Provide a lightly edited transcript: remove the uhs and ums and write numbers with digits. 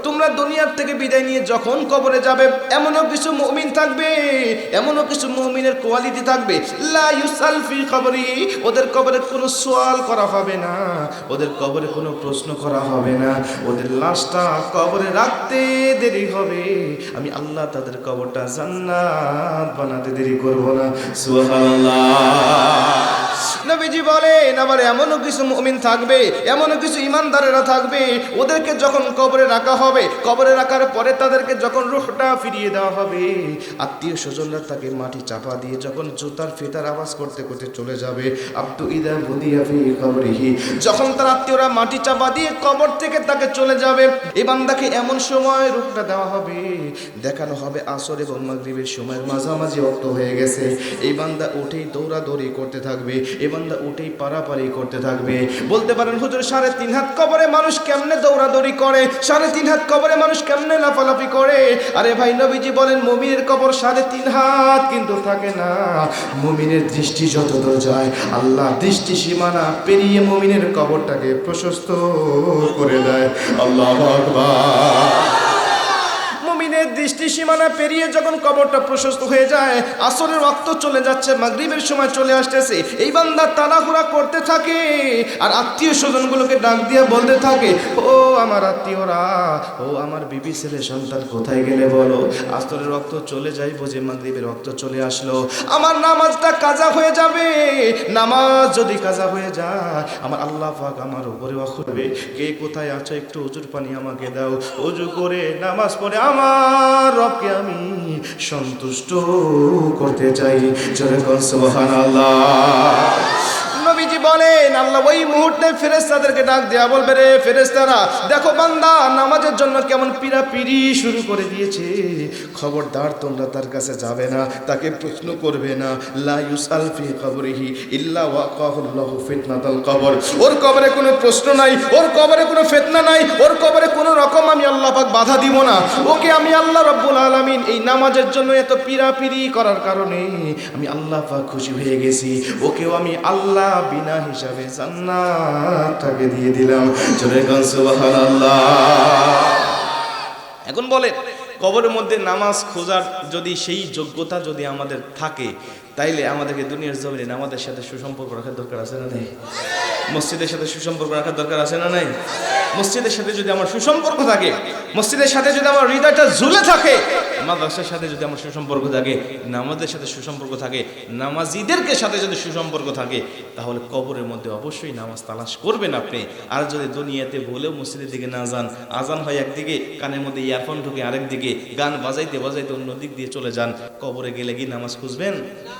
তোমরা দুনিয়ার থেকে বিদায় নিয়ে যখন কবরে যাবে, এমনও কিছু মুমিন থাকবে, এমনও কিছু মুমিনের কোয়ালিটি থাকবে, লা ইউসাল ফি কবরি, ওদের কবরে কোনো সওয়াল করা হবে না, ওদের কবরে কোনো প্রশ্ন করা হবে না, ওদের লাশটা কবরে রাখতে দেরি হবে, আমি আল্লাহ তাদের কবরটা জান্নাত বানাতে দেরি করব না। সুবহানাল্লাহ। নবীজি বলেন আবার এমনও কিছু মুমিন থাকবে, এমনও কিছু ইমানদারেরা থাকবে, ওদেরকে যখন কবরে রাখা হবে, কবরে রাখার পরে তাদেরকে যখন রূহটা ফিরিয়ে দেওয়া হবে, আত্মীয় স্বজনরা তাকে মাটি চাপা দিয়ে যখন জুতার ফিতার আওয়াজ করতে করতে চলে যাবে, আব্দু ইদা বুদিয়া ফি কবরিহি, যখন তার আত্মীয়রা মাটি চাপা দিয়ে কবর থেকে তাকে চলে যাবে, এই বান্দাকে এমন সময় রূহটা দেওয়া হবে, দেখানো হবে আসর এবং মাগরিবের সময়ের মাঝামাঝি ওয়াক্ত হয়ে গেছে, এই বান্দা উঠেই দৌড়াদৌড়ি করতে থাকবে, এই বান্দা উঠেই পারাপারি করতে থাকবে। বলতে পারেন হুজুর 3.5 হাত কবরে মানুষ কেমনে দৌড়াদৌড়ি করে, 3.5 হাত কবরে মানুষ কেমনে লাফালাফি করে? আরে ভাই, নবীজি বলেন মুমিনের কবর 3.5 হাত কিন্তু থাকে না, মুমিনের দৃষ্টি যতদূর যায় আল্লাহ দৃষ্টি সীমানা পেরিয়ে মুমিনের কবরটাকে প্রশস্ত করে দেয়। আল্লাহু আকবার। মুমিনের দৃষ্টি সীমানা পেরিয়ে যখন কবরটা প্রশস্ত হয়ে যায়, আসরের ওয়াক্ত চলে যাচ্ছে, মাগরিবের সময় চলে আসতেছে, এই বান্দা তাড়াহুড়া করতে থাকে আর আত্মীয় স্বজনগুলোকে ডাক দিয়ে বলতে থাকে, ও আমার আত্মীয়রা, ও আমার বিবি ছেলে সন্তান কোথায় গেলে বলো, আসরের ওয়াক্ত চলে যাই, বুঝে মাগরিবের ওয়াক্ত চলে আসলো, আমার নামাজটা কাজা হয়ে যাবে, নামাজ যদি কাজা হয়ে যায় আমার আল্লাহ পাক আমার উপরে ওয়াক করবে, কে কোথায় আছো একটু উজুর পানি আমাকে দাও, উজু করে নামাজ পড়ে আমার রবকে আমি সন্তুষ্ট করতে চাই। জোরে বল সুবহানাল্লাহ। নবীজি বলেন আল্লাহ ওই মুহূর্তে ফেরেশতাদেরকে ডাক দেয়া বলবে, রে ফেরেশতারা, দেখো বান্দা নামাজের জন্য কেমন পিড়াপিড়ি শুরু করে দিয়েছে, খবরদার তোমরা তার কাছে যাবে না, তাকে প্রশ্ন করবে না, লা ইউসাল ফি কবরিহি ইল্লা ওয়াকাহুল্লাহু ফিতনাতাল কবর, ওর কবরে কোনো প্রশ্ন নাই, ওর কবরে কোনো ফিতনা নাই, ওর কবরে কোনো রকম আমি আল্লাহ পাক বাধা দিব না, ওকে আমি আল্লাহ রাব্বুল আলামিন এই নামাজের জন্য এত পিড়াপিড়ি করার কারণে আমি আল্লাহ পাক খুশি হয়ে গেছি, ওকেও আমি আল্লাহ বিনা হিসাবে জান্নাতটাকে দিয়ে দিলাম। জোরে বল সুবহানাল্লাহ। এখন বলে কবরের মধ্যে নামাজ খোঁজার যদি সেই যোগ্যতা যদি আমাদের থাকে, তাইলে আমাদেরকে দুনিয়ার জমিনে নামাজের সাথে সুসম্পর্ক রাখার দরকার আছে না নাই? মসজিদের সাথে সুসম্পর্ক রাখার দরকার আছে না নাই? মসজিদের সাথে যদি আমার সুসম্পর্ক থাকে, মসজিদের সাথে যদি আমার হৃদয়টা ঝুলে থাকে, মাদ্রাসার সাথে যদি আমার সুসম্পর্ক থাকে, নামাজের সাথে সুসম্পর্ক থাকে, নামাজিদেরকে সাথে যদি সুসম্পর্ক থাকে, তাহলে কবরের মধ্যে অবশ্যই নামাজ তালাশ করবেন আপনি। আর যদি দুনিয়াতে ভুলেও মসজিদের দিকে না যান, আজান হয় একদিকে, কানের মধ্যে ইয়ারফোন ঢুকে আরেক দিকে, গান বাজাইতে বাজাইতে অন্য দিক দিয়ে চলে যান, কবরে গেলে কি নামাজ খুঁজবেন?